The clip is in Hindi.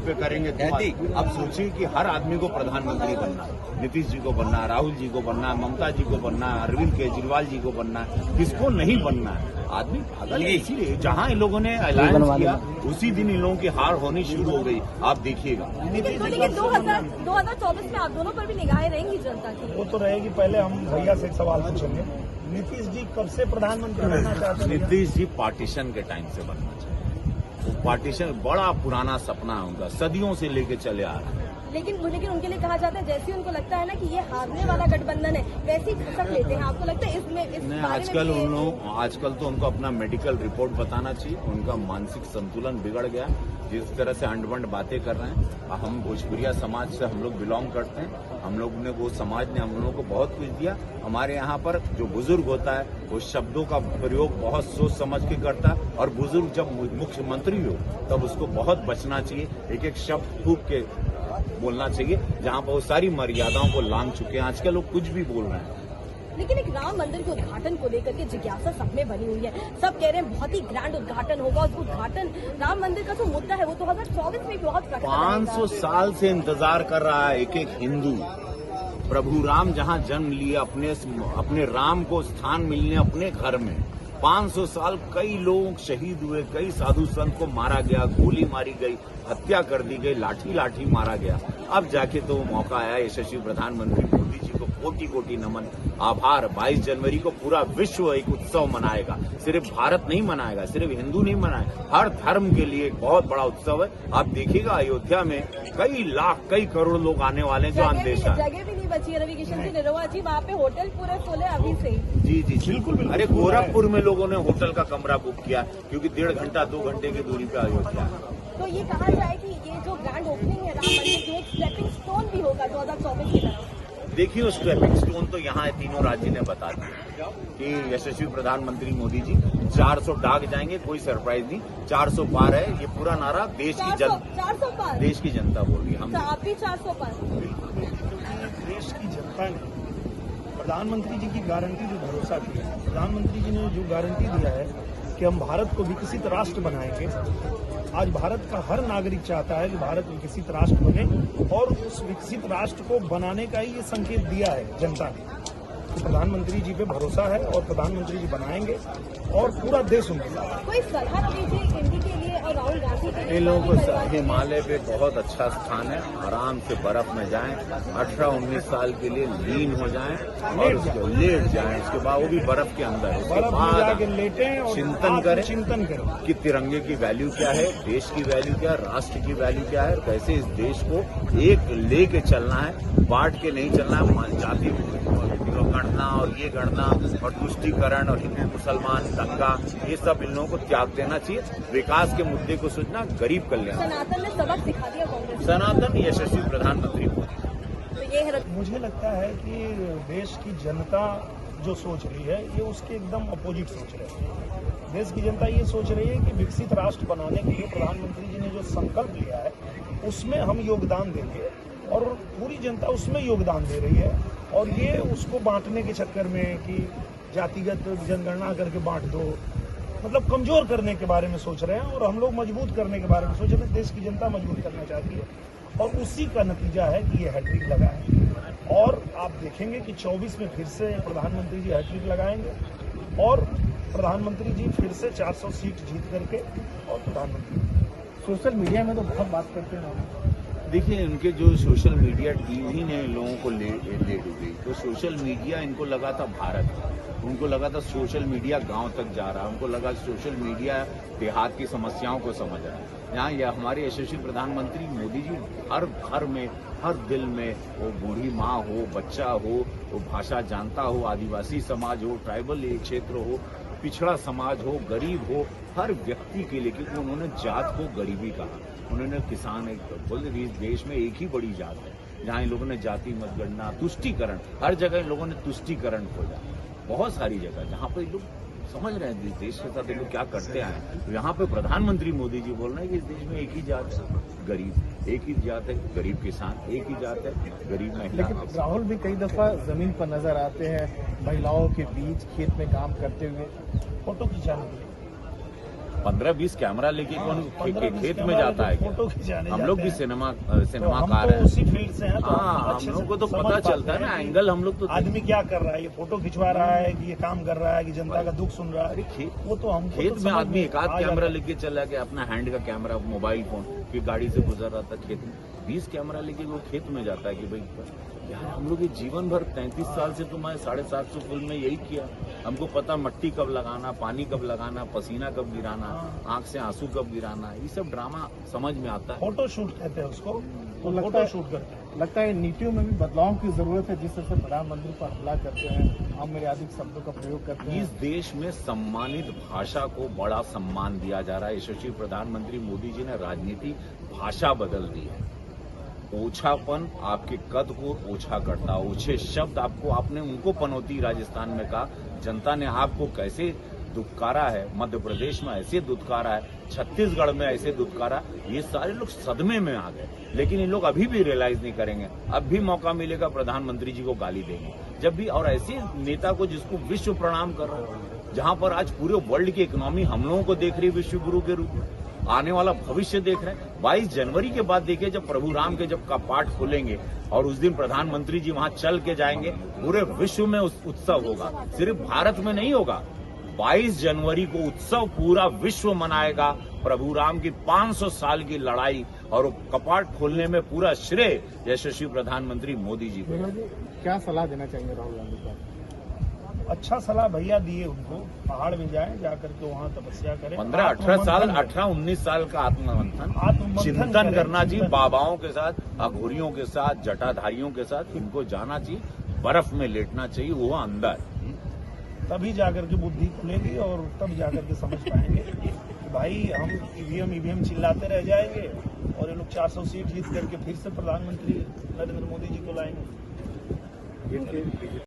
पे करेंगे तो अब सोचिए कि हर आदमी को प्रधानमंत्री बनना है, नीतीश जी को बनना है, राहुल जी को बनना है, ममता जी को बनना है, अरविंद केजरीवाल जी को बनना है, किसको नहीं बनना है? आदमी पागल है। इसीलिए जहाँ इन लोगों ने अलायंस किया उसी दिन इन लोगों की हार होनी शुरू हो गई। आप देखिएगा। लेकिन 2024 में आप दोनों पर भी निगाहें रहेंगी जनता की। वो तो रहेगी। पहले हम भैया से एक सवाल पूछेंगे, नीतीश जी कब से प्रधानमंत्री बनना चाहते हैं? नीतीश जी पार्टीशन के टाइम से बनना चाहते हैं। वो पार्टीशन बड़ा पुराना सपना है उनका, सदियों से लेके चले आ रहा है। लेकिन उनके लिए कहा जाता है जैसे उनको लगता है ना कि ये हारने वाला गठबंधन है, वैसे ही खसक लेते हैं। आपको लगता है इसमें आजकल तो उनको अपना मेडिकल रिपोर्ट बताना चाहिए। उनका मानसिक संतुलन बिगड़ गया। जिस तरह से अंड-बंड बातें कर रहे हैं। हम भोजपुरिया समाज से हम लोग बिलोंग करते हैं। हम लोग ने वो समाज ने हम लोगों को बहुत कुछ दिया। हमारे यहाँ पर जो बुजुर्ग होता है वो शब्दों का प्रयोग बहुत सोच समझ के करता है, और बुजुर्ग जब मुख्यमंत्री हो तब उसको बहुत बचना चाहिए। एक एक शब्द फूंक के बोलना चाहिए, जहाँ बहुत सारी मर्यादाओं को लांघ चुके हैं। आजकल लोग कुछ भी बोल रहे हैं। लेकिन एक राम मंदिर के उद्घाटन को लेकर के जिज्ञासा सब में बनी हुई है। सब कह रहे हैं बहुत ही ग्रैंड उद्घाटन होगा। उस उद्घाटन राम मंदिर का जो मुद्दा है वो 2024 में बहुत 500 साल से इंतजार कर रहा है एक एक हिंदू। प्रभु राम जहाँ जन्म लिए, अपने राम को स्थान मिलने अपने घर में 500 साल कई लोग शहीद हुए, कई साधु संत को मारा गया, गोली मारी गई, हत्या कर दी गई, लाठी मारा गया। अब जाके तो मौका आया यशस्वी प्रधानमंत्री मोदी जी को कोटि कोटि नमन, आभार। 22 जनवरी को पूरा विश्व एक उत्सव मनाएगा। सिर्फ भारत नहीं मनाएगा, सिर्फ हिंदू नहीं मनाएगा, हर धर्म के लिए एक बहुत बड़ा उत्सव है। आप देखिएगा अयोध्या में कई लाख कई करोड़ लोग आने वाले हैं। जो अंदेशा जगह भी नहीं बची है। रवि किशन जी, निरहुआ जी, वहाँ पे होटल पूरे फुल है अभी से। जी बिल्कुल। अरे गोरखपुर में लोगों ने होटल का कमरा बुक किया क्योंकि 1.5 घंटा 2 घंटे की दूरी पे अयोध्या है। तो ये कहा जाए कि ये जो ग्रैंड ओपनिंग है राम मंदिर की, एक स्टेपिंग स्टोन भी होगा 2024 की तरफ। देखिए उस स्टेपिंग स्टोन तो यहाँ तीनों राज्य ने बता दिया कि यशस्वी प्रधानमंत्री मोदी जी 400 डाक जाएंगे। कोई सरप्राइज नहीं, 400 पार है। ये पूरा नारा देश की 400 पार देश की जनता बोल रही है। हम आप भी 400 पार। देश की जनता ने प्रधानमंत्री जी की गारंटी जो भरोसा किया, प्रधानमंत्री जी ने जो गारंटी दिया है कि हम भारत को विकसित राष्ट्र बनाएंगे। आज भारत का हर नागरिक चाहता है कि भारत विकसित राष्ट्र बने, और उस विकसित राष्ट्र को बनाने का ही ये संकेत दिया है जनता ने। तो प्रधानमंत्री जी पे भरोसा है और प्रधानमंत्री जी बनाएंगे और पूरा देश उनके साथ। कोई सलाह दीजिए इंडी के लिए और राहुल गांधी के लिए। इन लोगों को हिमालय पे बहुत अच्छा स्थान है। आराम से बर्फ में जाएं, 18-19 साल के लिए लीन हो जाएं और उसको लेट जाएं। उसके बाद वो भी बर्फ के अंदर, उसके बाद लेटें और चिंतन करें कि तिरंगे की वैल्यू क्या है, देश की वैल्यू क्या है, राष्ट्र की वैल्यू क्या है, कैसे इस देश को एक लेके चलना है, बांट के नहीं चलना है। जाति गणना और ये गणना और तुष्टीकरण और हिंदू मुसलमान दंगा, ये सब इन लोगों को त्याग देना चाहिए। विकास के मुद्दे को सोचना, गरीब कल्याण। सनातन ने सबक सिखा दिया कांग्रेस। सनातन यशस्वी प्रधानमंत्री मोदी। तो ये मुझे लगता है कि देश की जनता जो सोच रही है ये उसके एकदम अपोजिट सोच रही है। देश की जनता ये सोच रही है कि विकसित राष्ट्र बनाने के लिए प्रधानमंत्री जी ने जो संकल्प लिया है उसमें हम योगदान देंगे, और पूरी जनता उसमें योगदान दे रही है। और ये उसको बांटने के चक्कर में कि जातिगत जनगणना करके बांट दो, मतलब कमजोर करने के बारे में सोच रहे हैं, और हम लोग मजबूत करने के बारे में सोच रहे हैं। देश की जनता मजबूत करना चाहती है और उसी का नतीजा है कि ये हैट्रिक लगा है। और आप देखेंगे कि 24 में फिर से प्रधानमंत्री जी हैट्रिक लगाएंगे और प्रधानमंत्री जी फिर से 400 सीट जीत करके और प्रधानमंत्री। सोशल मीडिया में तो बहुत बात करते हैं। देखिए इनके जो सोशल मीडिया टीम ही ने लोगों को ले डूबी। तो सोशल मीडिया इनको लगा था भारत, उनको लगा था सोशल मीडिया गांव तक जा रहा है, उनको लगा सोशल मीडिया देहात की समस्याओं को समझ रहा है। यहाँ यह हमारे यशस्वी प्रधानमंत्री मोदी जी हर घर में, हर दिल में, वो बूढ़ी माँ हो, बच्चा हो, वो भाषा जानता हो, आदिवासी समाज हो, ट्राइबल क्षेत्र हो, पिछड़ा समाज हो, गरीब हो, हर व्यक्ति के लिए, क्योंकि उन्होंने जात को गरीबी कहा। उन्होंने किसान एक बोलते इस देश में एक ही बड़ी जात है। जहाँ इन लोगों ने जाति मतगणना, तुष्टीकरण, हर जगह इन लोगों ने तुष्टीकरण खोजा। बहुत सारी जगह जहाँ पर लोग समझ रहे हैं देश के साथ ये लोग क्या करते आए। तो यहाँ पे प्रधानमंत्री मोदी जी बोल रहे हैं कि इस देश में एक ही जात है, गरीब एक ही जात है, गरीब किसान एक ही जात है, गरीब महिला। लेकिन राहुल भी कई दफा जमीन पर नजर आते हैं महिलाओं के बीच खेत में काम करते हुए, फोटो खिंचाने के लिए। 15-20 कैमरा लेके कौन 15-20 खेत में कैमरा जाता है लेके क्या? फोटो खिंचाने हम लोग जाते भी हैं। सिनेमाकार तो हैं। उसी फील्ड से हैं, तो हाँ, अच्छे हम से लोग को तो समझ पता पाते चलता है ना, हैं कि एंगल हम लोग तो आदमी क्या कर रहा है, ये फोटो खिंचवा रहा है कि ये काम कर रहा है कि जनता का दुख सुन रहा अरे है, वो तो हम खेत में आदमी एक आध कैमरा लेके चला गया, अपना हैंड का कैमरा, मोबाइल फोन, फिर गाड़ी से गुजर रहा था खेत में, 20 कैमरा लेके वो खेत में जाता है कि भाई यार हम लोग ये जीवन भर 33 साल से तो मैं 750 फिल्म में यही किया। हमको पता मट्टी कब लगाना, पानी कब लगाना, पसीना कब गिराना, आंख से आंसू कब गिराना, ये सब ड्रामा समझ में आता है। फोटो शूट कहते हैं उसको, तो लगता फोटो है शूट करते हैं। लगता है नीतियों में भी बदलाव की जरूरत है, जिस तरह से प्रधानमंत्री पर हमला करते हैं, हम मेरे अधिक शब्दों का प्रयोग करते इस हैं। देश में सम्मानित भाषा को बड़ा सम्मान दिया जा रहा है। यशस्वी प्रधानमंत्री मोदी जी ने राजनीति भाषा बदल दी है। ओछापन आपके कद को ओछा करता है, ओछे शब्द आपको, आपने उनको पनौती राजस्थान में कहा, जनता ने आपको कैसे दुत्कारा है, मध्य प्रदेश में ऐसे दुत्कारा है, छत्तीसगढ़ में ऐसे दुत्कारा, ये सारे लोग सदमे में आ गए। लेकिन इन लोग अभी भी रियलाइज नहीं करेंगे, अब भी मौका मिलेगा प्रधानमंत्री जी को गाली देंगे जब भी। और ऐसे नेता को जिसको विश्व प्रणाम कर रहा है, जहां पर आज पूरे वर्ल्ड की इकोनॉमी हम लोगों को देख रही है विश्व गुरु के रूप में, आने वाला भविष्य देख रहे हैं। 22 जनवरी के बाद देखिए, जब प्रभु राम के जब कपाट खोलेंगे और उस दिन प्रधानमंत्री जी वहां चल के जाएंगे, पूरे विश्व में उत्सव होगा, सिर्फ भारत में नहीं होगा। 22 जनवरी को उत्सव पूरा विश्व मनाएगा। प्रभु राम की 500 साल की लड़ाई और कपाट खोलने में पूरा श्रेय यशस्वी प्रधानमंत्री मोदी जी को। क्या सलाह देना चाहेंगे राहुल गांधी को? अच्छा सलाह भैया दिए उनको, पहाड़ में जाएं, जाकर के वहाँ तपस्या करें। 15-18 साल, 18-19 साल का आत्ममंथन चिंतन करना चाहिए बाबाओं के साथ, अघोरियों के साथ, जटाधारियों के साथ। इनको जाना चाहिए, बर्फ में लेटना चाहिए, वो अंदर, तभी जाकर के बुद्धि खुलेगी और तब जाकर के समझ पाएंगे कि भाई हम ईवीएम चिल्लाते रह जाएंगे और ये लोग 400 सीट जीत करके फिर से प्रधानमंत्री नरेंद्र मोदी जी को लाएंगे।